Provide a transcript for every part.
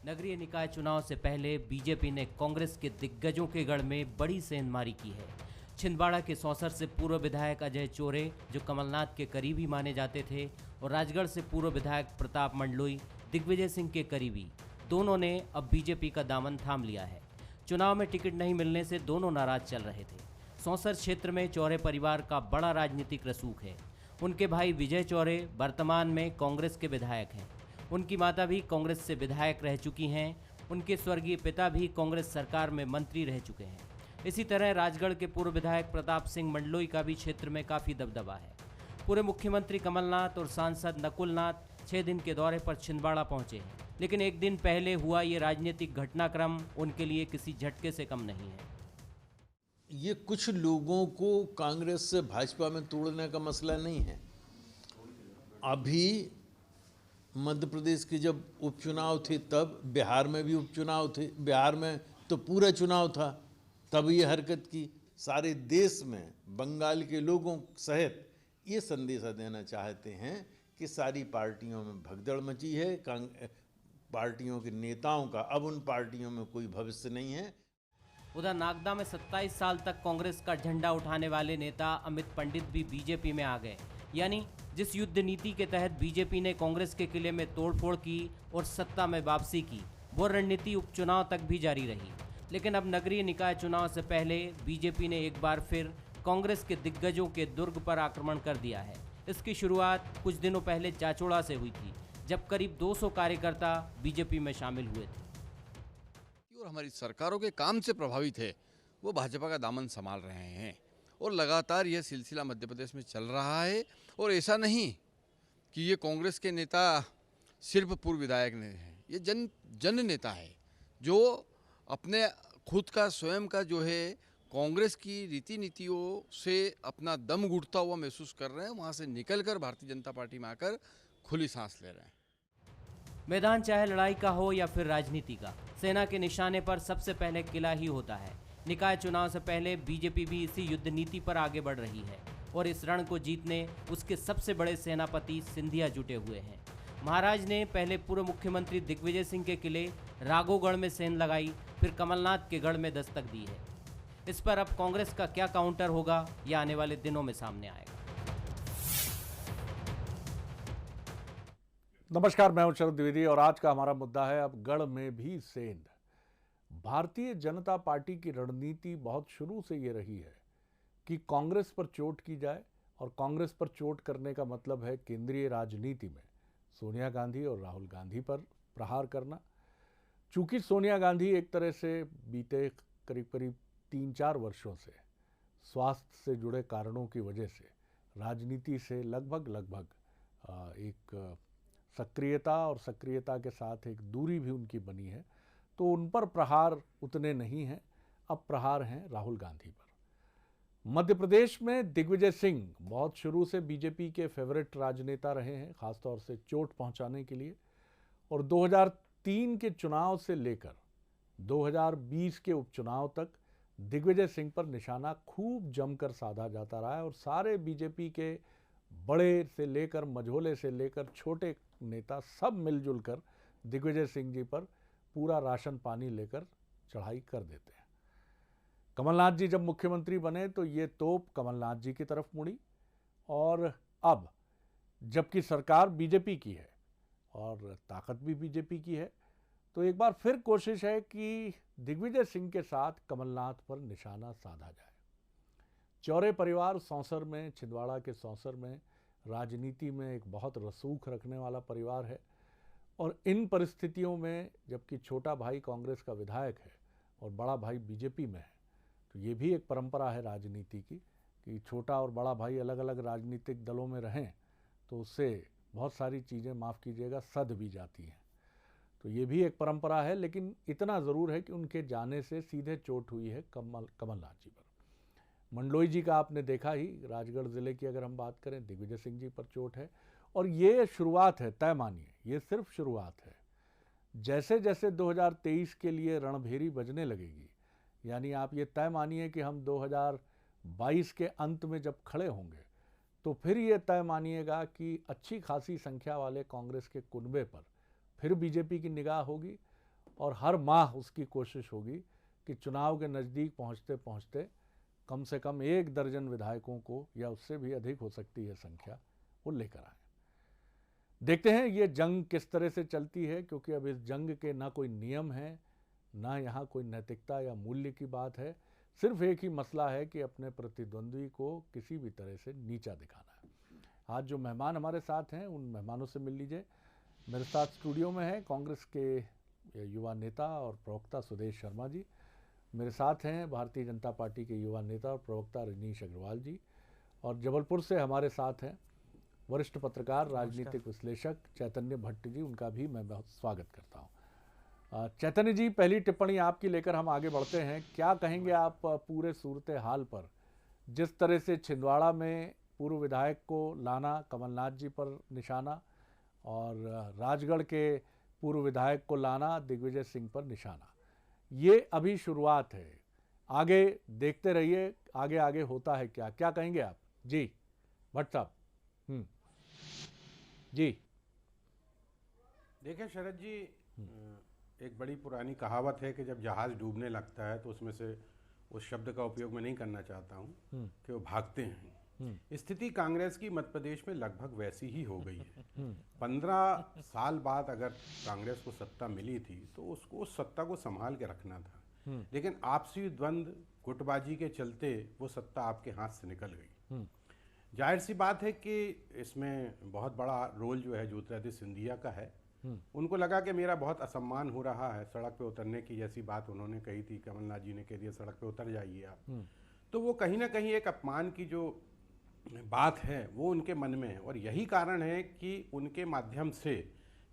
नगरीय निकाय चुनाव से पहले बीजेपी ने कांग्रेस के दिग्गजों के गढ़ में बड़ी सेंधमारी की है। छिंदवाड़ा के सौंसर से पूर्व विधायक अजय चोरे, जो कमलनाथ के करीबी माने जाते थे, और राजगढ़ से पूर्व विधायक प्रताप मंडलोई दिग्विजय सिंह के करीबी, दोनों ने अब बीजेपी का दामन थाम लिया है। चुनाव में टिकट नहीं मिलने से दोनों नाराज चल रहे थे। सौंसर क्षेत्र में चौरे परिवार का बड़ा राजनीतिक रसूख है। उनके भाई विजय चौरे वर्तमान में कांग्रेस के विधायक हैं। उनकी माता भी कांग्रेस से विधायक रह चुकी हैं। उनके स्वर्गीय पिता भी कांग्रेस सरकार में मंत्री रह चुके हैं। इसी तरह राजगढ़ के पूर्व विधायक प्रताप सिंह मंडलोई का भी क्षेत्र में काफ़ी दबदबा है। पूर्व मुख्यमंत्री कमलनाथ और सांसद नकुलनाथ 6 दिन के दौरे पर छिंदवाड़ा पहुंचे हैं, लेकिन एक दिन पहले हुआ ये राजनीतिक घटनाक्रम उनके लिए किसी झटके से कम नहीं है। ये कुछ लोगों को कांग्रेस से भाजपा में तोड़ने का मसला नहीं है। अभी मध्य प्रदेश के जब उपचुनाव थे, तब बिहार में भी उपचुनाव थे। बिहार में तो पूरा चुनाव था, तब ये हरकत की। सारे देश में बंगाल के लोगों सहित ये संदेशा देना चाहते हैं कि सारी पार्टियों में भगदड़ मची है। पार्टियों के नेताओं का अब उन पार्टियों में कोई भविष्य नहीं है। उधर नागदा में 27 साल तक कांग्रेस का झंडा उठाने वाले नेता अमित पंडित भी बीजेपी में आ गए। यानी जिस युद्ध नीति के तहत बीजेपी ने कांग्रेस के किले में तोड़फोड़ की और सत्ता में वापसी की, वो रणनीति उपचुनाव तक भी जारी रही। लेकिन अब नगरीय निकाय चुनाव से पहले बीजेपी ने एक बार फिर कांग्रेस के दिग्गजों के दुर्ग पर आक्रमण कर दिया है। इसकी शुरुआत कुछ दिनों पहले चाचौड़ा से हुई थी, जब करीब 200 कार्यकर्ता बीजेपी में शामिल हुए थे। और हमारी सरकारों के काम से प्रभावित है, वो भाजपा का दामन संभाल रहे हैं और लगातार यह सिलसिला मध्य प्रदेश में चल रहा है। और ऐसा नहीं कि ये कांग्रेस के नेता सिर्फ पूर्व विधायक नहीं हैं, ये जन नेता है जो अपने खुद का स्वयं का जो है कांग्रेस की रीति नीतियों से अपना दम घुटता हुआ महसूस कर रहे हैं। वहाँ से निकलकर भारतीय जनता पार्टी में आकर खुली सांस ले रहे हैं। मैदान चाहे लड़ाई का हो या फिर राजनीति का, सेना के निशाने पर सबसे पहले किला ही होता है। निकाय चुनाव से पहले बीजेपी भी इसी युद्ध नीति पर आगे बढ़ रही है और इस रण को जीतने उसके सबसे बड़े सेनापति सिंधिया जुटे हुए हैं। महाराज ने पहले पूर्व मुख्यमंत्री दिग्विजय सिंह के किले राघोगढ़ में सेंध लगाई, फिर कमलनाथ के गढ़ में दस्तक दी है। इस पर अब कांग्रेस का क्या काउंटर होगा, यह आने वाले दिनों में सामने आएगा। नमस्कार, मैं हूं शरद द्विवेदी और आज का हमारा मुद्दा है अब गढ़ में भी सेंध। भारतीय जनता पार्टी की रणनीति बहुत शुरू से ये रही है कि कांग्रेस पर चोट की जाए, और कांग्रेस पर चोट करने का मतलब है केंद्रीय राजनीति में सोनिया गांधी और राहुल गांधी पर प्रहार करना। चूंकि सोनिया गांधी एक तरह से बीते करीब करीब 3-4 वर्षों से स्वास्थ्य से जुड़े कारणों की वजह से राजनीति से लगभग एक सक्रियता के साथ एक दूरी भी उनकी बनी है, तो उन पर प्रहार उतने नहीं हैं। अब प्रहार हैं राहुल गांधी पर। मध्य प्रदेश में दिग्विजय सिंह बहुत शुरू से बीजेपी के फेवरेट राजनेता रहे हैं, खासतौर से चोट पहुंचाने के लिए। और 2003 के चुनाव से लेकर 2020 के उपचुनाव तक दिग्विजय सिंह पर निशाना खूब जमकर साधा जाता रहा है और सारे बीजेपी के बड़े से लेकर मझोले से लेकर छोटे नेता सब मिलजुल कर दिग्विजय सिंह जी पर पूरा राशन पानी लेकर चढ़ाई कर देते हैं। कमलनाथ जी जब मुख्यमंत्री बने तो ये तोप कमलनाथ जी की तरफ मुड़ी, और अब जबकि सरकार बीजेपी की है और ताकत भी बीजेपी की है, तो एक बार फिर कोशिश है कि दिग्विजय सिंह के साथ कमलनाथ पर निशाना साधा जाए। चौरे परिवार सौंसर में, छिंदवाड़ा के सौंसर में राजनीति में एक बहुत रसूख रखने वाला परिवार है, और इन परिस्थितियों में जबकि छोटा भाई कांग्रेस का विधायक है और बड़ा भाई बीजेपी में है, तो ये भी एक परंपरा है राजनीति की कि छोटा और बड़ा भाई अलग अलग राजनीतिक दलों में रहें तो उससे बहुत सारी चीज़ें, माफ़ कीजिएगा, सध भी जाती हैं। तो ये भी एक परंपरा है, लेकिन इतना ज़रूर है कि उनके जाने से सीधे चोट हुई है कमलनाथ जी पर। मंडलोई जी का आपने देखा ही, राजगढ़ ज़िले की अगर हम बात करें, दिग्विजय सिंह जी पर चोट है। और ये शुरुआत है, तय मानिए ये सिर्फ शुरुआत है। जैसे जैसे 2023 के लिए रणभेरी बजने लगेगी, यानी आप ये तय मानिए कि हम 2022 के अंत में जब खड़े होंगे, तो फिर ये तय मानिएगा कि अच्छी खासी संख्या वाले कांग्रेस के कुनबे पर फिर बीजेपी की निगाह होगी और हर माह उसकी कोशिश होगी कि चुनाव के नज़दीक पहुंचते पहुंचते कम से कम 1 दर्जन विधायकों को, या उससे भी अधिक हो सकती है संख्या, वो लेकर आए। देखते हैं ये जंग किस तरह से चलती है, क्योंकि अब इस जंग के ना कोई नियम है, ना यहाँ कोई नैतिकता या मूल्य की बात है। सिर्फ एक ही मसला है कि अपने प्रतिद्वंदी को किसी भी तरह से नीचा दिखाना है। आज जो मेहमान हमारे साथ हैं उन मेहमानों से मिल लीजिए। मेरे साथ स्टूडियो में है कांग्रेस के युवा नेता और प्रवक्ता सुदेश शर्मा जी। मेरे साथ हैं भारतीय जनता पार्टी के युवा नेता और प्रवक्ता रजनीश अग्रवाल जी। और जबलपुर से हमारे साथ हैं वरिष्ठ पत्रकार, राजनीतिक विश्लेषक चैतन्य भट्ट जी। उनका भी मैं बहुत स्वागत करता हूं। चैतन्य जी, पहली टिप्पणी आपकी लेकर हम आगे बढ़ते हैं। क्या कहेंगे आप पूरे सूरत हाल पर? जिस तरह से छिंदवाड़ा में पूर्व विधायक को लाना कमलनाथ जी पर निशाना, और राजगढ़ के पूर्व विधायक को लाना दिग्विजय सिंह पर निशाना, ये अभी शुरुआत है। आगे देखते रहिए, आगे आगे होता है क्या। क्या कहेंगे आप? जी भट्ट साहब। जी देखें शरद जी, एक बड़ी पुरानी कहावत है कि जब जहाज़ डूबने लगता है तो उसमें से उस शब्द का उपयोग मैं नहीं करना चाहता हूँ कि वो भागते हैं। स्थिति कांग्रेस की मध्य प्रदेश में लगभग वैसी ही हो गई है। 15 साल बाद अगर कांग्रेस को सत्ता मिली थी तो उसको उस सत्ता को संभाल के रखना था, लेकिन आपसी द्वंद्व, गुटबाजी के चलते वो सत्ता आपके हाथ से निकल गई। जाहिर सी बात है कि इसमें बहुत बड़ा रोल जो है ज्योतिरादित्य सिंधिया का है। उनको लगा कि मेरा बहुत असम्मान हो रहा है, सड़क पे उतरने की जैसी बात उन्होंने कही थी, कमलनाथ जी ने कह दिया सड़क पे उतर जाइए आप। तो वो कहीं ना कहीं एक अपमान की जो बात है वो उनके मन में है, और यही कारण है कि उनके माध्यम से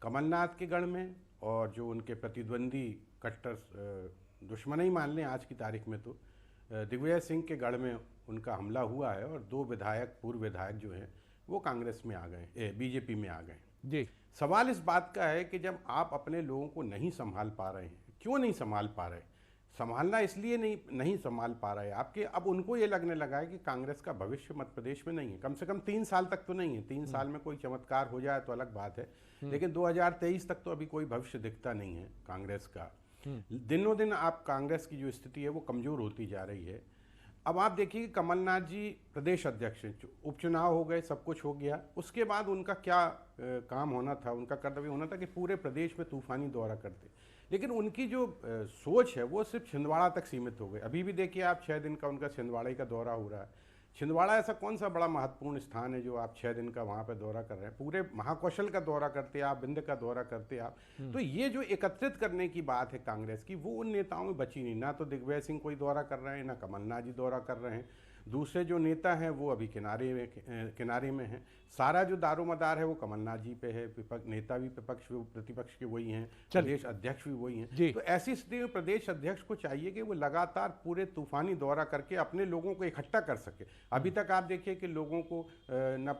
कमलनाथ के गढ़ में और जो उनके प्रतिद्वंदी कट्टर दुश्मन ही मान लें आज की तारीख में, तो दिग्विजय सिंह के गढ़ में उनका हमला हुआ है और 2 विधायक, पूर्व विधायक जो हैं वो कांग्रेस में आ गए, बीजेपी में आ गए जी। सवाल इस बात का है कि जब आप अपने लोगों को नहीं संभाल पा रहे हैं, क्यों नहीं संभाल पा रहे? संभालना इसलिए नहीं संभाल पा रहे आपके, अब उनको ये लगने लगा है कि कांग्रेस का भविष्य मध्य प्रदेश में नहीं है, कम से कम 3 साल तक तो नहीं है। 3 साल में कोई चमत्कार हो जाए तो अलग बात है, लेकिन 2023 तक तो अभी कोई भविष्य दिखता नहीं है कांग्रेस का। दिनों दिन आप कांग्रेस की जो स्थिति है वो कमजोर होती जा रही है। अब आप देखिए कमलनाथ जी प्रदेश अध्यक्ष हैं, उपचुनाव हो गए, सब कुछ हो गया, उसके बाद उनका क्या काम होना था, उनका कर्तव्य होना था कि पूरे प्रदेश में तूफानी दौरा करते, लेकिन उनकी जो सोच है वो सिर्फ छिंदवाड़ा तक सीमित हो गई। अभी भी देखिए आप 6 दिन का उनका छिंदवाड़ा का दौरा हो रहा है। छिंदवाड़ा ऐसा कौन सा बड़ा महत्वपूर्ण स्थान है जो आप 6 दिन का वहाँ पे दौरा कर रहे हैं? पूरे महाकौशल का दौरा करते आप, बिंद का दौरा करते आप। तो ये जो एकत्रित करने की बात है कांग्रेस की, वो उन नेताओं में बची नहीं। ना तो दिग्विजय सिंह कोई दौरा कर रहे हैं, ना कमलनाथ जी दौरा कर रहे हैं। दूसरे जो नेता हैं वो अभी किनारे में हैं। सारा जो दारोमदार है वो कमलनाथ जी पे है। विपक्ष नेता भी प्रतिपक्ष के वही हैं, प्रदेश अध्यक्ष भी वही हैं। तो ऐसी स्थिति में प्रदेश अध्यक्ष को चाहिए कि वो लगातार पूरे तूफानी दौरा करके अपने लोगों को इकट्ठा कर सके। अभी तक आप देखिए कि लोगों को न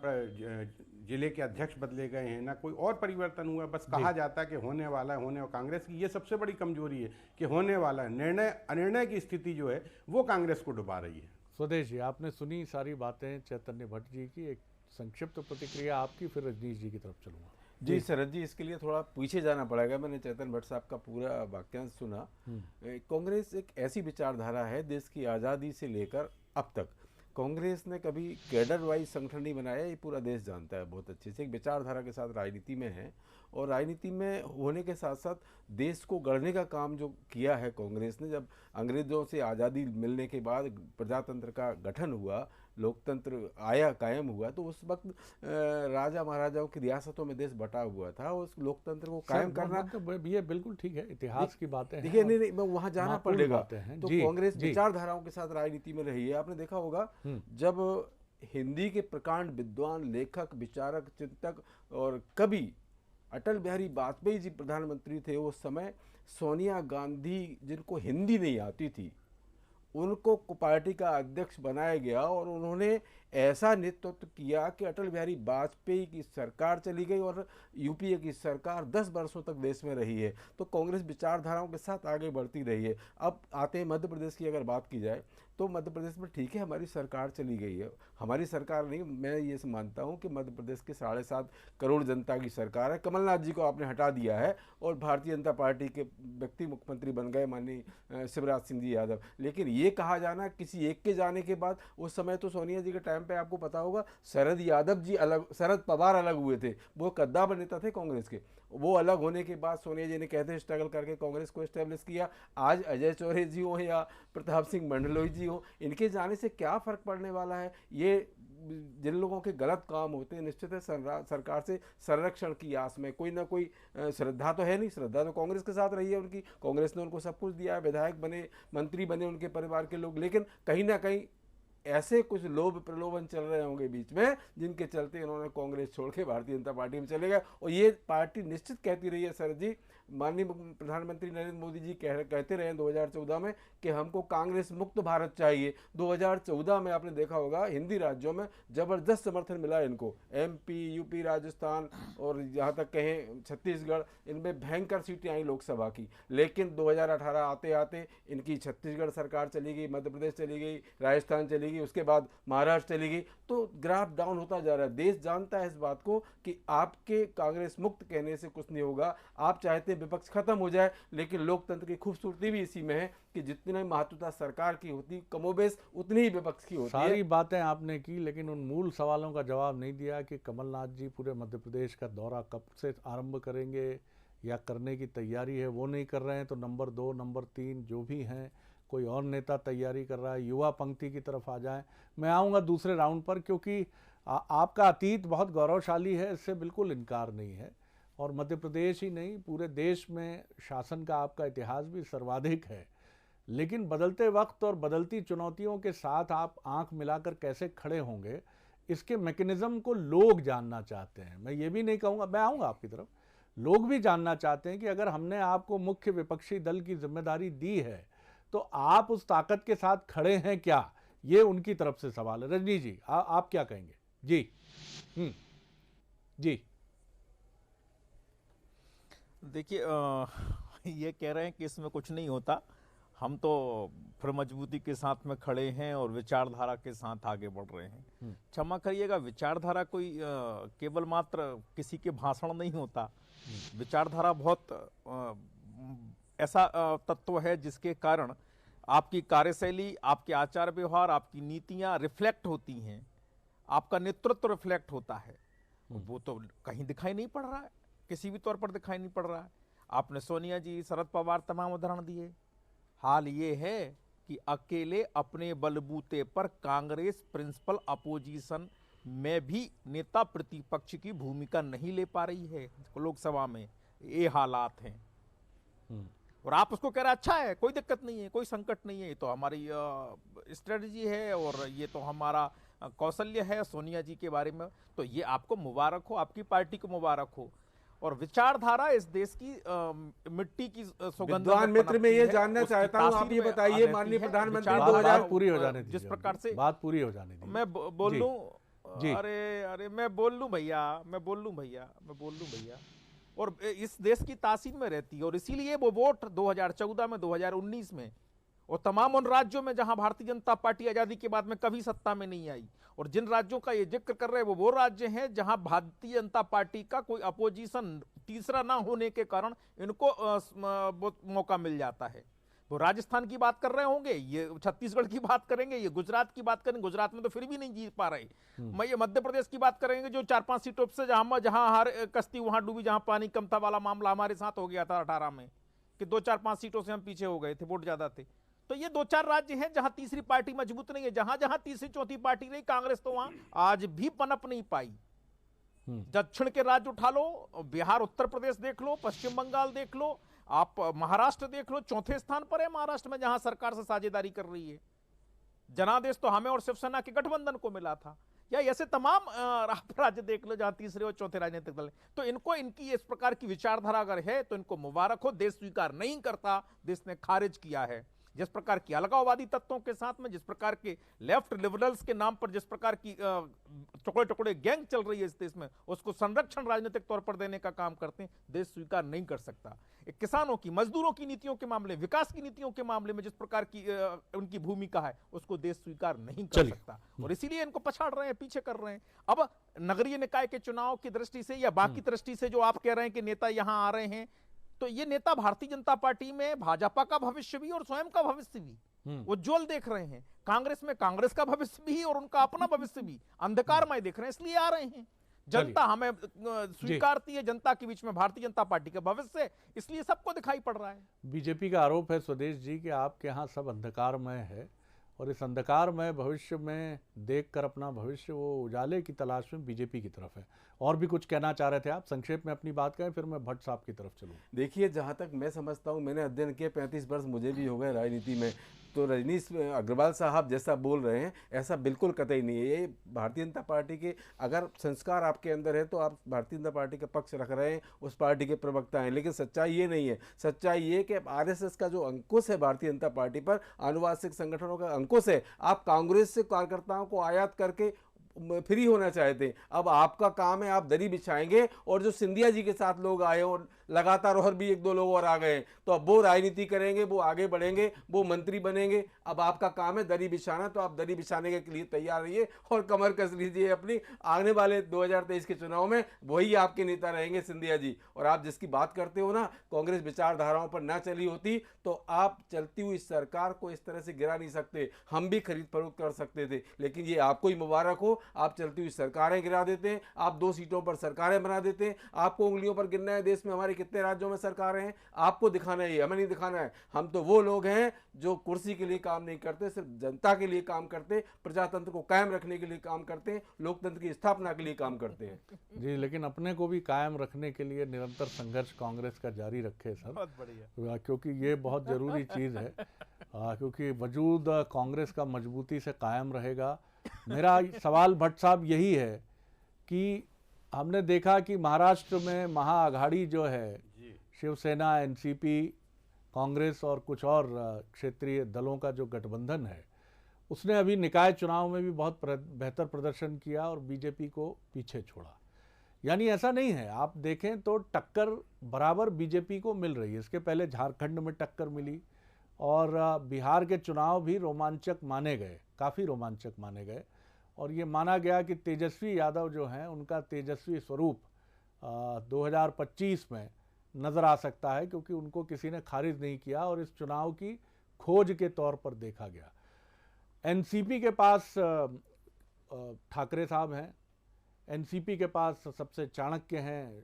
जिले के अध्यक्ष बदले गए हैं, ना कोई और परिवर्तन हुआ, बस कहा जाता है कि होने वाला है, होने। और कांग्रेस की ये सबसे बड़ी कमजोरी है कि होने वाला है, अनिर्णय की स्थिति जो है वो कांग्रेस को डुबा रही है। स्वदेश जी, आपने सुनी सारी बातें चैतन्य भट्ट जी की, एक संक्षिप्त प्रतिक्रिया आपकी, फिर रजनीश जी की तरफ चलूंगा। जी शरद जी, इसके लिए थोड़ा पीछे जाना पड़ेगा। मैंने चैतन्य भट्ट साहब का पूरा वाक्यांश सुना। कांग्रेस एक ऐसी विचारधारा है, देश की आज़ादी से लेकर अब तक कांग्रेस ने कभी कैडर वाइज संगठन नहीं बनाया, ये पूरा देश जानता है बहुत अच्छे से। एक विचारधारा के साथ राजनीति में है, और राजनीति में होने के साथ साथ देश को गढ़ने का काम जो किया है कांग्रेस ने। जब अंग्रेज़ों से आज़ादी मिलने के बाद प्रजातंत्र का गठन हुआ, लोकतंत्र आया, कायम हुआ, तो उस वक्त राजा महाराजाओं की रियासतों में देश बटा हुआ था। उस लोकतंत्र को कायम करना, तो ये बिल्कुल ठीक है, इतिहास की बातें हैं। देखिए, नहीं मैं वहाँ जाना पड़ेगा। तो कांग्रेस जी। विचारधाराओं के साथ राजनीति में रही है। आपने देखा होगा जब हिंदी के प्रकांड विद्वान, लेखक, विचारक, चिंतक और कवि अटल बिहारी वाजपेयी जी प्रधानमंत्री थे उस समय, सोनिया गांधी जिनको हिंदी नहीं आती थी उनको पार्टी का अध्यक्ष बनाया गया, और उन्होंने ऐसा नेतृत्व किया कि अटल बिहारी वाजपेयी की सरकार चली गई और यूपीए की सरकार 10 वर्षों तक देश में रही है। तो कांग्रेस विचारधाराओं के साथ आगे बढ़ती रही है। अब आते हैं मध्य प्रदेश की अगर बात की जाए तो मध्य प्रदेश में ठीक है हमारी सरकार चली गई है, हमारी सरकार नहीं, मैं ये मानता हूँ कि मध्य प्रदेश के 7.5 करोड़ जनता की सरकार है। कमलनाथ जी को आपने हटा दिया है और भारतीय जनता पार्टी के व्यक्ति मुख्यमंत्री बन गए माननीय शिवराज सिंह जी यादव। लेकिन ये कहा जाना किसी एक के जाने के बाद, उस समय तो सोनिया जी के टाइम पे आपको पता होगा शरद यादव जी अलग, शरद पवार अलग हुए थे, वो कद्दावर नेता थे कांग्रेस के। वो अलग होने के बाद सोनिया जी ने कहते स्ट्रगल करके कांग्रेस को एस्टेब्लिश किया। आज अजय चौधरी जी हो या प्रताप सिंह मंडलोई जी हो, इनके जाने से क्या फर्क पड़ने वाला है? ये जिन लोगों के गलत काम होते हैं निश्चित है सरकार से संरक्षण की आस में कोई ना कोई श्रद्धा तो है नहीं, श्रद्धा तो कांग्रेस के साथ रही है उनकी, कांग्रेस ने उनको सब कुछ दिया है, विधायक बने, मंत्री बने उनके परिवार के लोग, लेकिन कहीं ना कहीं ऐसे कुछ लोभ प्रलोभन चल रहे होंगे बीच में जिनके चलते इन्होंने कांग्रेस छोड़ के भारतीय जनता पार्टी में चले गए। और ये पार्टी निश्चित कहती रही है सर जी, माननीय प्रधानमंत्री नरेंद्र मोदी जी कहते रहे 2014 में कि हमको कांग्रेस मुक्त भारत चाहिए। 2014 में आपने देखा होगा हिंदी राज्यों में जबरदस्त समर्थन मिला इनको, MP, UP, राजस्थान और यहाँ तक कहें छत्तीसगढ़, इनमें भयंकर सीटें आई लोकसभा की। लेकिन 2018 आते आते इनकी छत्तीसगढ़ सरकार चली गई, मध्य प्रदेश चली गई, राजस्थान चली गई, उसके बाद महाराष्ट्र चली गई, तो ग्राफ डाउन होता जा रहा है। देश जानता है इस बात को कि आपके कांग्रेस मुक्त कहने से कुछ नहीं होगा। आप चाहते विपक्ष खत्म हो जाए, लेकिन लोकतंत्र की खूबसूरती भी इसी में है कि जितनी महत्वता सरकार की होती कमोबेश उतनी ही विपक्ष की होती है। सारी बातें आपने की, लेकिन उन मूल सवालों का जवाब नहीं दिया कि कमलनाथ जी पूरे मध्य प्रदेश का दौरा कब से आरंभ करेंगे या करने की तैयारी है, वो नहीं कर रहे हैं तो नंबर 2, नंबर 3 जो भी हैं, कोई और नेता तैयारी कर रहा है, युवा पंक्ति की तरफ आ जाएं। मैं आऊँगा दूसरे राउंड पर, क्योंकि आपका अतीत बहुत गौरवशाली है, इससे बिल्कुल इनकार नहीं है, और मध्य प्रदेश ही नहीं पूरे देश में शासन का आपका इतिहास भी सर्वाधिक है। लेकिन बदलते वक्त और बदलती चुनौतियों के साथ आप आंख मिलाकर कैसे खड़े होंगे, इसके मैकेनिज्म को लोग जानना चाहते हैं। मैं ये भी नहीं कहूँगा, मैं आऊँगा आपकी तरफ, लोग भी जानना चाहते हैं कि अगर हमने आपको मुख्य विपक्षी दल की जिम्मेदारी दी है तो आप उस ताकत के साथ खड़े हैं क्या, ये उनकी तरफ से सवाल है। रजनी जी आप क्या कहेंगे? जी जी देखिए, ये कह रहे हैं कि इसमें कुछ नहीं होता, हम तो फिर मजबूती के साथ में खड़े हैं और विचारधारा के साथ आगे बढ़ रहे हैं। क्षमा करिएगा, विचारधारा कोई केवल मात्र किसी के भाषण नहीं होता। विचारधारा बहुत ऐसा तत्व है जिसके कारण आपकी कार्यशैली, आपके आचार व्यवहार, आपकी नीतियां रिफ्लेक्ट होती हैं, आपका नेतृत्व रिफ्लेक्ट होता है। वो तो कहीं दिखाई नहीं पड़ रहा है, किसी भी तौर पर दिखाई नहीं पड़ रहा है। आपने सोनिया जी, शरद पवार तमाम उदाहरण दिए। हाल ये है कि अकेले अपने बलबूते पर कांग्रेस प्रिंसिपल अपोजिशन में भी नेता प्रतिपक्ष की भूमिका नहीं ले पा रही है लोकसभा में। ये हालात हैं और आप उसको कह रहे हैं अच्छा है, कोई दिक्कत नहीं है, कोई संकट नहीं है, ये तो हमारी स्ट्रेटजी है और ये तो हमारा कौशल्य है सोनिया जी के बारे में। तो ये आपको मुबारक हो, आपकी पार्टी को मुबारक हो। और विचारधारा इस देश की मिट्टी की सुगंध मित्र में ये जानना चाहता हूं, आप ये बताइए माननीय प्रधानमंत्री 2000 पूरी हो जाने दीजिए, जिस प्रकार से बात पूरी हो जाने दीजिए, मैं बोल लूं, अरे मैं बोल लूं भैया। और इस देश की तासीर में रहती है और इसीलिए वो वोट 2014 में, 2019 में और तमाम उन राज्यों में जहां भारतीय जनता पार्टी आजादी के बाद में कभी सत्ता में नहीं आई, और जिन राज्यों का ये जिक्र कर रहे हैं वो राज्य हैं जहां भारतीय जनता पार्टी का कोई अपोजिशन तीसरा ना होने के कारण इनको मौका मिल जाता है। वो राजस्थान की बात कर रहे होंगे, ये छत्तीसगढ़ की बात करेंगे, ये गुजरात की बात करेंगे, गुजरात में तो फिर भी नहीं जीत पा रहे। मैं ये मध्य प्रदेश की बात करेंगे जो 4-5 सीटों से जहां हर कश्ती वहां डूबी, जहां पानी कम था वाला मामला हमारे साथ हो गया था 18 में कि 2-4-5 सीटों से हम पीछे हो गए थे, वोट ज्यादा थे। तो ये 2-4 राज्य हैं जहां तीसरी पार्टी मजबूत नहीं है। जहां जहां तीसरी चौथी पार्टी रही कांग्रेस तो वहां आज भी पनप नहीं पाई। दक्षिण के राज्य उठा लो, बिहार, उत्तर प्रदेश देख लो, पश्चिम बंगाल देख लो, आप महाराष्ट्र देख लो, चौथे स्थान पर है महाराष्ट्र में जहां सरकार से साझेदारी कर रही है। जनादेश तो हमें और शिवसेना के गठबंधन को मिला था। या ऐसे तमाम राज्य देख लो जहां तीसरे और चौथे राजनीतिक दल। तो इनको इनकी इस प्रकार की विचारधारा अगर है तो इनको मुबारक हो। देश स्वीकार नहीं करता, देश ने खारिज किया है। जिस प्रकार की अलगाववादी तत्वों के साथ में, जिस प्रकार के लेफ्ट लिबरल्स के नाम पर जिस प्रकार की टुकड़े टुकड़े गैंग चल रही है इस देश में, उसको संरक्षण राजनीतिक तौर पर देने का काम करते हैं, देश स्वीकार नहीं कर सकता। किसानों की, मजदूरों की नीतियों के मामले, विकास की नीतियों के मामले में जिस प्रकार की उनकी भूमिका है, उसको देश स्वीकार नहीं कर सकता, और इसीलिए इनको पछाड़ रहे हैं, पीछे कर रहे हैं। अब नगरीय निकाय के चुनाव की दृष्टि से या बाकी दृष्टि से जो आप कह रहे हैं कि नेता यहां आ रहे हैं, तो ये नेता भारतीय जनता पार्टी में भाजपा का भविष्य भी और स्वयं का भविष्य भी उज्जवल देख रहे हैं। कांग्रेस में कांग्रेस का भविष्य भी और उनका अपना भविष्य भी अंधकारमय देख रहे हैं, इसलिए आ रहे हैं। जनता हमें स्वीकारती है, जनता के बीच में भारतीय जनता पार्टी का भविष्य, इसलिए सबको दिखाई पड़ रहा है। बीजेपी का आरोप है स्वदेश जी कि आपके यहाँ सब अंधकारमय है, और इस अंधकारमय भविष्य में देखकर अपना भविष्य वो उजाले की तलाश में बीजेपी की तरफ है। और भी कुछ कहना चाह रहे थे आप, संक्षेप में अपनी बात करें, फिर मैं भट्ट साहब की तरफ चलूँ। देखिए, जहाँ तक मैं समझता हूँ, मैंने अध्ययन किया, 35 वर्ष मुझे भी हो गए राजनीति में, तो रजनीश अग्रवाल साहब जैसा बोल रहे हैं ऐसा बिल्कुल कतई नहीं है। ये भारतीय जनता पार्टी के अगर संस्कार आपके अंदर है तो आप भारतीय जनता पार्टी का पक्ष रख रहे हैं, उस पार्टी के प्रवक्ता हैं, लेकिन सच्चाई ये नहीं है। सच्चाई ये कि आरएसएस का जो अंकुश है भारतीय जनता पार्टी पर, आनुवांशिक संगठनों का अंकुश है, आप कांग्रेस से कार्यकर्ताओं को आयात करके फ्री होना चाहते हैं। अब आपका काम है, आप दरी बिछाएंगे, और जो सिंधिया जी के साथ लोग आए और लगातार और भी 1-2 लोग और आ गए, तो अब वो राजनीति करेंगे, वो आगे बढ़ेंगे, वो मंत्री बनेंगे। अब आपका काम है दरी बिछाना, तो आप दरी बिछाने के लिए तैयार रहिए और कमर कस लीजिए अपनी। आने वाले 2023 के चुनाव में वही आपके नेता रहेंगे, सिंधिया जी। और आप जिसकी बात करते हो ना, कांग्रेस विचारधाराओं पर ना चली होती तो आप चलती हुई सरकार को इस तरह से गिरा नहीं सकते। हम भी खरीद फरोख्त कर सकते थे, लेकिन ये आपको ही मुबारक हो, आप चलती हुई सरकारें गिरा देते हैं, आप 2 सीटों पर सरकारें बना देते हैं। आपको उंगलियों पर गिनना है देश में हमारे कितने राज्यों में सरकारें हैं, आपको दिखाना है, हमें नहीं दिखाना है। हम तो वो लोग हैं जो कुर्सी के लिए काम नहीं करते, सिर्फ जनता के लिए काम करते, प्रजातंत्र को कायम रखने के लिए काम करते हैं, लोकतंत्र की स्थापना के लिए काम करते हैं। जी, लेकिन अपने को भी कायम रखने के लिए निरंतर संघर्ष कांग्रेस का जारी रखे सर, बहुत बढ़िया, क्योंकि ये बहुत ज़रूरी चीज़ है, क्योंकि वजूद कांग्रेस का मजबूती से कायम रहेगा। मेरा सवाल भट्ट साहब यही है कि हमने देखा कि महाराष्ट्र में महाआघाड़ी जो है, शिवसेना, एनसीपी, कांग्रेस और कुछ और क्षेत्रीय दलों का जो गठबंधन है, उसने अभी निकाय चुनाव में भी बहुत बेहतर प्रदर्शन किया और बीजेपी को पीछे छोड़ा। यानी ऐसा नहीं है, आप देखें तो टक्कर बराबर बीजेपी को मिल रही है। इसके पहले झारखंड में टक्कर मिली और बिहार के चुनाव भी रोमांचक माने गए, काफ़ी रोमांचक माने गए, और ये माना गया कि तेजस्वी यादव जो हैं उनका तेजस्वी स्वरूप 2025 में नज़र आ सकता है, क्योंकि उनको किसी ने खारिज नहीं किया और इस चुनाव की खोज के तौर पर देखा गया। एनसीपी के पास ठाकरे साहब हैं, एनसीपी के पास सबसे चाणक्य हैं,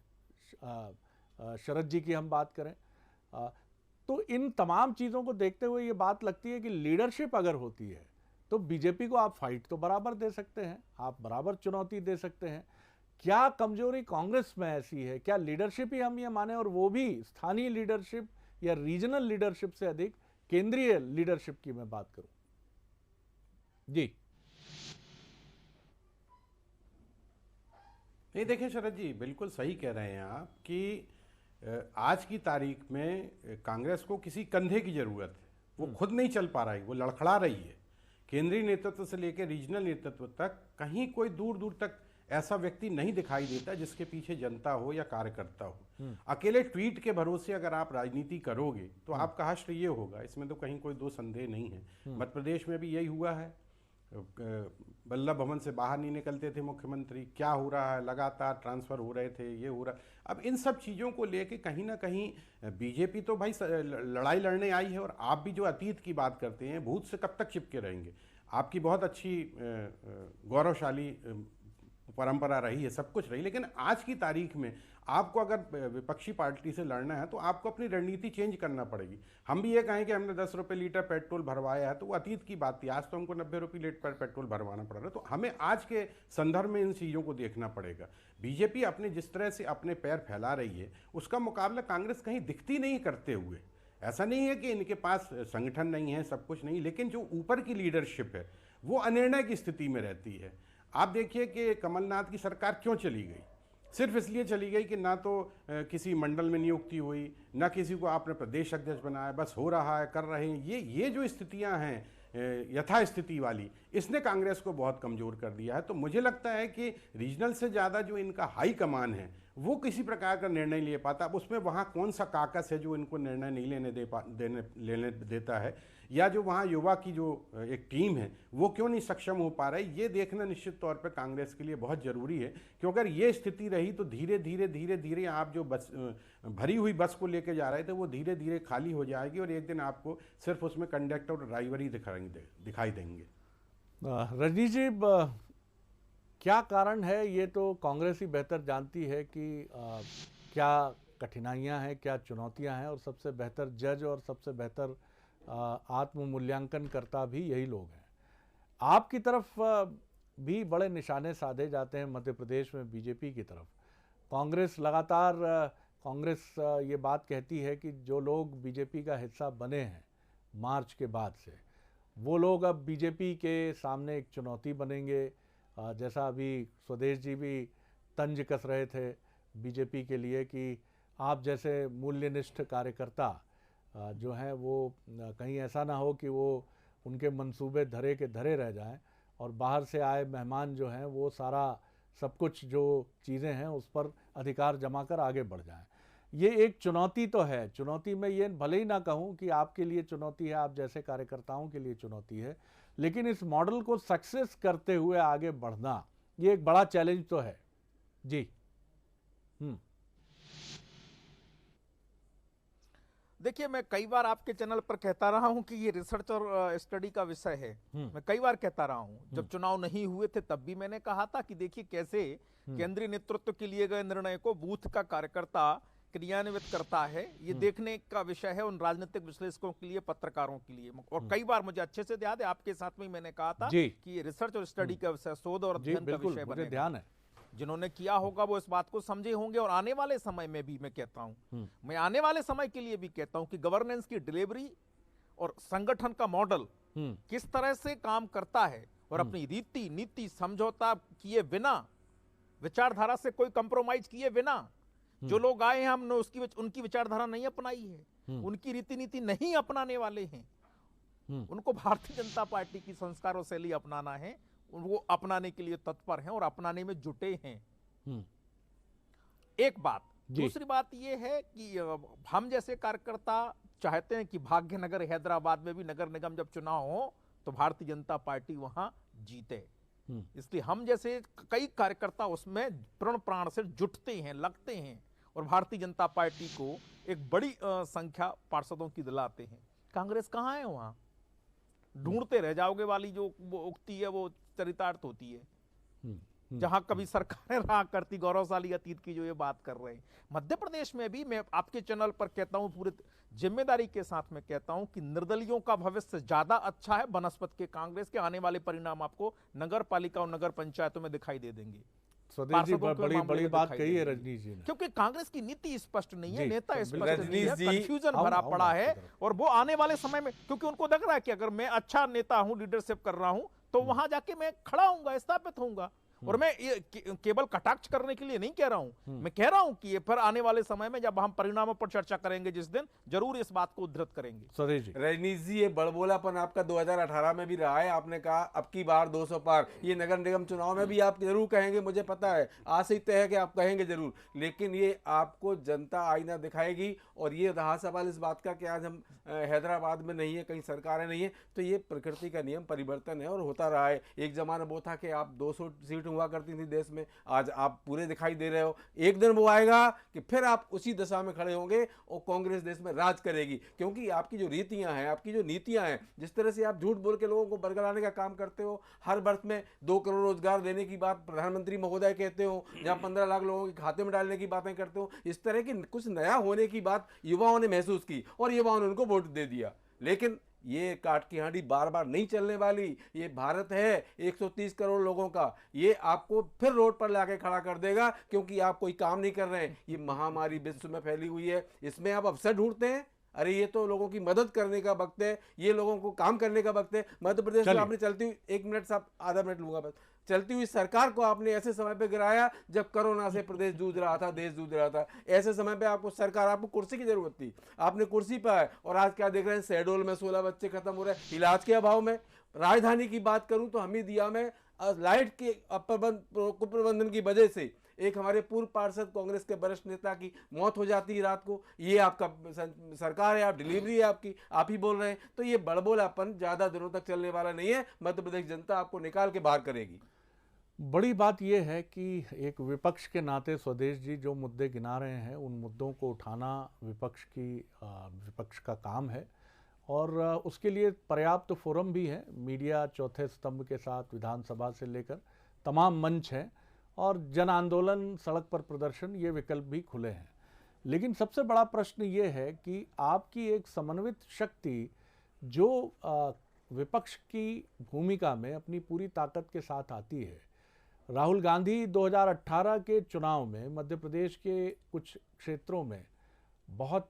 शरद जी की हम बात करें, तो इन तमाम चीज़ों को देखते हुए ये बात लगती है कि लीडरशिप अगर होती है तो बीजेपी को आप फाइट तो बराबर दे सकते हैं, आप बराबर चुनौती दे सकते हैं। क्या कमजोरी कांग्रेस में ऐसी है? क्या लीडरशिप ही हम ये माने, और वो भी स्थानीय लीडरशिप या रीजनल लीडरशिप से अधिक केंद्रीय लीडरशिप की मैं बात करूं? जी नहीं, देखिए शरद जी, बिल्कुल सही कह रहे हैं आप कि आज की तारीख में कांग्रेस को किसी कंधे की जरूरत है। वो खुद नहीं चल पा रही, वो लड़खड़ा रही है। केंद्रीय नेतृत्व से लेकर रीजनल नेतृत्व तक कहीं कोई दूर दूर तक ऐसा व्यक्ति नहीं दिखाई देता जिसके पीछे जनता हो या कार्यकर्ता हो। अकेले ट्वीट के भरोसे अगर आप राजनीति करोगे तो आपका हश्र ये होगा, इसमें तो कहीं कोई दो संदेह नहीं है। मध्य प्रदेश में भी यही हुआ है, वल्लभ भवन से बाहर नहीं निकलते थे मुख्यमंत्री, क्या हो रहा है, लगातार ट्रांसफर हो रहे थे, ये हो रहा। अब इन सब चीज़ों को लेके कहीं ना कहीं बीजेपी तो भाई लड़ाई लड़ने आई है, और आप भी जो अतीत की बात करते हैं, भूत से कब तक चिपके रहेंगे। आपकी बहुत अच्छी गौरवशाली परंपरा रही है, सब कुछ रही, लेकिन आज की तारीख में आपको अगर विपक्षी पार्टी से लड़ना है तो आपको अपनी रणनीति चेंज करना पड़ेगी। हम भी ये कहें कि हमने 10 रुपये लीटर पेट्रोल भरवाया है तो वो अतीत की बात थी, आज तो हमको 90 रुपये लीटर पेट्रोल भरवाना पड़ रहा है। तो हमें आज के संदर्भ में इन चीज़ों को देखना पड़ेगा। बीजेपी अपने जिस तरह से अपने पैर फैला रही है उसका मुकाबला कांग्रेस कहीं दिखती नहीं करते हुए। ऐसा नहीं है कि इनके पास संगठन नहीं है, सब कुछ नहीं, लेकिन जो ऊपर की लीडरशिप है वो अनिर्णय की स्थिति में रहती है। आप देखिए कि कमलनाथ की सरकार क्यों चली गई, सिर्फ इसलिए चली गई कि ना तो किसी मंडल में नियुक्ति हुई, ना किसी को आपने प्रदेश अध्यक्ष बनाया, बस हो रहा है, कर रहे हैं। ये जो स्थितियां हैं यथास्थिति वाली, इसने कांग्रेस को बहुत कमजोर कर दिया है। तो मुझे लगता है कि रीजनल से ज़्यादा जो इनका हाई कमान है वो किसी प्रकार का निर्णय ले पाता। अब उसमें वहाँ कौन सा काकस है जो इनको निर्णय नहीं लेने देता है, या जो वहाँ युवा की जो एक टीम है वो क्यों नहीं सक्षम हो पा रही, ये देखना निश्चित तौर पर कांग्रेस के लिए बहुत ज़रूरी है। क्योंकि अगर ये स्थिति रही तो धीरे धीरे आप जो बस भरी हुई बस को लेके जा रहे थे वो धीरे धीरे खाली हो जाएगी और एक दिन आपको सिर्फ उसमें कंडक्टर और ड्राइवर ही दिखाई देंगे। रजनीश जी, क्या कारण है, ये तो कांग्रेस ही बेहतर जानती है कि क्या कठिनाइयां हैं, क्या चुनौतियां हैं, और सबसे बेहतर जज और सबसे बेहतर आत्म मूल्यांकन करता भी यही लोग हैं। आपकी तरफ भी बड़े निशाने साधे जाते हैं मध्य प्रदेश में बीजेपी की तरफ। कांग्रेस लगातार कांग्रेस ये बात कहती है कि जो लोग बीजेपी का हिस्सा बने हैं मार्च के बाद से, वो लोग अब बीजेपी के सामने एक चुनौती बनेंगे। जैसा अभी स्वदेश जी भी तंज कस रहे थे बीजेपी के लिए कि आप जैसे मूल्यनिष्ठ कार्यकर्ता जो हैं वो कहीं ऐसा ना हो कि वो उनके मंसूबे धरे के धरे रह जाएं और बाहर से आए मेहमान जो हैं वो सारा सब कुछ जो चीज़ें हैं उस पर अधिकार जमा कर आगे बढ़ जाएं। ये एक चुनौती तो है। चुनौती में ये भले ही ना कहूँ कि आपके लिए चुनौती है, आप जैसे कार्यकर्ताओं के लिए चुनौती है, लेकिन इस मॉडल को सक्सेस करते हुए आगे बढ़ना ये एक बड़ा चैलेंज तो है जी। देखिए, मैं कई बार आपके चैनल पर कहता रहा हूं कि ये रिसर्च और स्टडी का विषय है। मैं कई बार कहता रहा हूं, जब चुनाव नहीं हुए थे तब भी मैंने कहा था कि देखिए कैसे केंद्रीय नेतृत्व के लिए गए निर्णय को बूथ का कार्यकर्ता क्रियान्वित करता है। ये देखने का विषय है उन राजनीतिक विश्लेषकों के लिए, पत्रकारों के लिए। और कई बार मुझे अच्छे से याद है, आपके साथ में मैंने कहा था कि ये रिसर्च और स्टडी का विषय, शोध और अध्ययन का विषय बने। ध्यान है, जिन्होंने किया होगा वो इस बात को समझे होंगे। और आने वाले समय में भी मैं कहता हूं, मैं आने वाले समय के लिए भी कहता हूं कि गवर्नेंस की डिलीवरी और संगठन का मॉडल किस तरह से काम करता है और अपनी रीति नीति समझौता किए बिना, विचारधारा से कोई कंप्रोमाइज किए बिना, जो लोग आए हैं हमने उनकी विचारधारा नहीं अपनाई है, उनकी रीति नीति नहीं अपनाने वाले हैं, उनको भारतीय जनता पार्टी की संस्कार और शैली अपनाना है, वो अपनाने के लिए तत्पर हैं और अपनाने में जुटे हैं। एक बात। दूसरी बात यह है कि हम जैसे कार्यकर्ता चाहते हैं कि भाग्यनगर हैदराबाद में भी नगर निगम जब चुनाव हो तो भारतीय जनता पार्टी वहां जीते। इसलिए हम जैसे कई कार्यकर्ता उसमें प्रण प्राण से जुटते हैं, लगते हैं और भारतीय जनता पार्टी को एक बड़ी संख्या पार्षदों की दिलाते हैं। कांग्रेस कहाँ है? वहां ढूंढते रह जाओगे वाली जो उक्ति है वो चरितार्थ होती है। जहां कभी सरकारें रहा करती, गौरवशाली अतीत की जो ये बात कर रहे हैं। मध्य प्रदेश में भी मैं आपके चैनल पर कहता हूं, पूरी जिम्मेदारी के साथ में कहता हूं कि निर्दलियों का भविष्य ज्यादा अच्छा है बनस्पत के कांग्रेस के। आने वाले परिणाम आपको नगर पालिका और नगर पंचायतों में दिखाई दे देंगे। स्वदेश जी बड़ी बात कही है रजनीश जी ने, क्योंकि कांग्रेस की नीति स्पष्ट नहीं है, नेता स्पष्ट नहीं है, कंफ्यूजन भरा पड़ा है। और वो आने वाले समय में, क्योंकि उनको लग रहा है कि अगर मैं अच्छा नेता हूं, लीडरशिप कर रहा हूं, तो वहां जाके मैं खड़ा होऊंगा, स्थापित होऊंगा। और मैं ये केवल कटाक्ष करने के लिए नहीं कह रहा हूं, मैं कह रहा हूं कि ये फिर आने वाले समय में जब हम परिणामों पर चर्चा करेंगे जिस दिन, जरूर इस बात को उद्धृत करेंगे। रजनीश जी, ये बड़बोलापन आपका 2018 में भी रहा है। आपने कहा अब की बार 200 पार। ये नगर निगम चुनाव में भी आप जरूर कहेंगे, मुझे पता है, आज से तय है कि आप कहेंगे जरूर। लेकिन ये आपको जनता आईना दिखाएगी। और ये रहा सवाल इस बात का कि आज हम हैदराबाद में नहीं है, कहीं सरकारें नहीं है, तो ये प्रकृति का नियम परिवर्तन है और होता रहा है। एक जमाना वो था कि आप 200 सीट हुआ करती थी देश में, आज आप पूरे दिखाई दे रहे हो। एक दिन वो आएगा कि फिर आप उसी दशा में खड़े होंगे और कांग्रेस देश में राज करेगी। क्योंकि आपकी जो रीतियां हैं, आपकी जो नीतियां हैं, जिस तरह से आप झूठ बोल के लोगों को बरगलाने का काम करते हो, हर बर्थ में 2 करोड़ रोजगार देने की बात प्रधानमंत्री महोदय कहते हो, जहां 15 लाख लोगों के खाते में डालने की बातें करते हो, इस तरह की कुछ नया होने की बात युवाओं ने महसूस की और युवाओं ने उनको वोट दे दिया। लेकिन ये काट की हांडी बार बार नहीं चलने वाली। ये भारत है 130 करोड़ लोगों का, ये आपको फिर रोड पर लाके खड़ा कर देगा, क्योंकि आप कोई काम नहीं कर रहे हैं। ये महामारी विश्व में फैली हुई है, इसमें आप अवसर ढूंढते हैं। अरे ये तो लोगों की मदद करने का वक्त है, ये लोगों को काम करने का वक्त है। मध्य प्रदेश में आपने चलती हुई, 1 मिनट साहब, आधा मिनट लूंगा बस, चलती हुई सरकार को आपने ऐसे समय पे गिराया जब कोरोना से प्रदेश जूझ रहा था, देश जूझ रहा था। ऐसे समय पे आपको सरकार, आपको कुर्सी की जरूरत थी, आपने कुर्सी पाए, और आज क्या देख रहे हैं, शहडोल में 16 बच्चे खत्म हो रहे हैं इलाज के अभाव में। राजधानी की बात करूं तो हमीदिया में लाइट के कुप्रबंधन की वजह से एक हमारे पूर्व पार्षद कांग्रेस के वरिष्ठ नेता की मौत हो जाती है रात को। ये आपका सरकार है, आप डिलीवरी है आपकी, आप ही बोल रहे हैं। तो ये बड़बोलापन ज्यादा दिनों तक चलने वाला नहीं है। मध्य प्रदेश जनता आपको निकाल के बाहर करेगी। बड़ी बात यह है कि एक विपक्ष के नाते स्वदेश जी जो मुद्दे गिना रहे हैं, उन मुद्दों को उठाना विपक्ष का काम है, और उसके लिए पर्याप्त फोरम भी है। मीडिया चौथे स्तंभ के साथ विधानसभा से लेकर तमाम मंच हैं, और जन आंदोलन, सड़क पर प्रदर्शन, ये विकल्प भी खुले हैं। लेकिन सबसे बड़ा प्रश्न ये है कि आपकी एक समन्वित शक्ति जो विपक्ष की भूमिका में अपनी पूरी ताकत के साथ आती है। राहुल गांधी 2018 के चुनाव में मध्य प्रदेश के कुछ क्षेत्रों में बहुत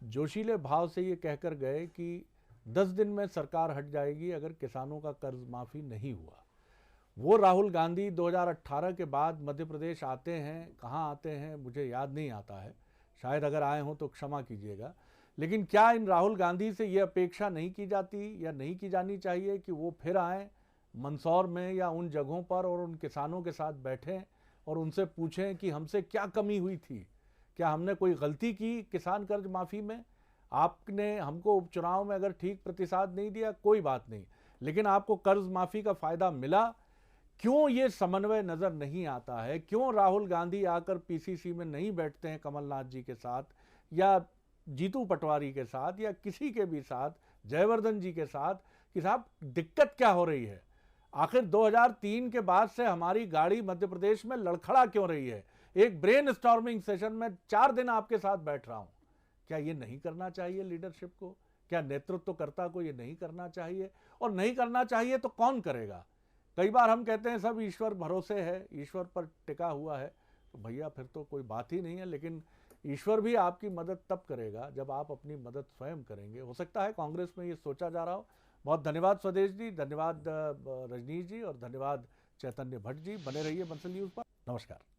जोशीले भाव से ये कहकर गए कि 10 दिन में सरकार हट जाएगी अगर किसानों का कर्ज माफ़ी नहीं हुआ। वो राहुल गांधी 2018 के बाद मध्य प्रदेश आते हैं, कहाँ आते हैं मुझे याद नहीं आता है, शायद अगर आए हों तो क्षमा कीजिएगा। लेकिन क्या इन राहुल गांधी से ये अपेक्षा नहीं की जाती या नहीं की जानी चाहिए कि वो फिर आएँ मंदसौर में या उन जगहों पर और उन किसानों के साथ बैठें और उनसे पूछें कि हमसे क्या कमी हुई थी, क्या हमने कोई गलती की किसान कर्ज माफ़ी में? आपने हमको उपचुनाव में अगर ठीक प्रतिसाद नहीं दिया कोई बात नहीं, लेकिन आपको कर्ज माफ़ी का फ़ायदा मिला। क्यों ये समन्वय नज़र नहीं आता है? क्यों राहुल गांधी आकर पीसीसी में नहीं बैठते हैं कमलनाथ जी के साथ या जीतू पटवारी के साथ या किसी के भी साथ, जयवर्धन जी के साथ, कि साहब दिक्कत क्या हो रही है? आखिर 2003 के बाद से हमारी गाड़ी मध्य प्रदेश में लड़खड़ा क्यों रही है? एक ब्रेन स्टॉर्मिंग सेशन में 4 दिन आपके साथ बैठ रहा हूं। क्या ये नहीं करना चाहिए लीडरशिप को? क्या नेतृत्वकर्ता को ये नहीं करना चाहिए? और नहीं करना चाहिए तो कौन करेगा? कई बार हम कहते हैं सब ईश्वर भरोसे है, ईश्वर पर टिका हुआ है, तो भैया फिर तो कोई बात ही नहीं है। लेकिन ईश्वर भी आपकी मदद तब करेगा जब आप अपनी मदद स्वयं करेंगे। हो सकता है कांग्रेस में ये सोचा जा रहा हो। बहुत धन्यवाद स्वदेश जी, धन्यवाद रजनीश जी, और धन्यवाद चैतन्य भट्ट जी। बने रहिए बंसल न्यूज़ पर। नमस्कार।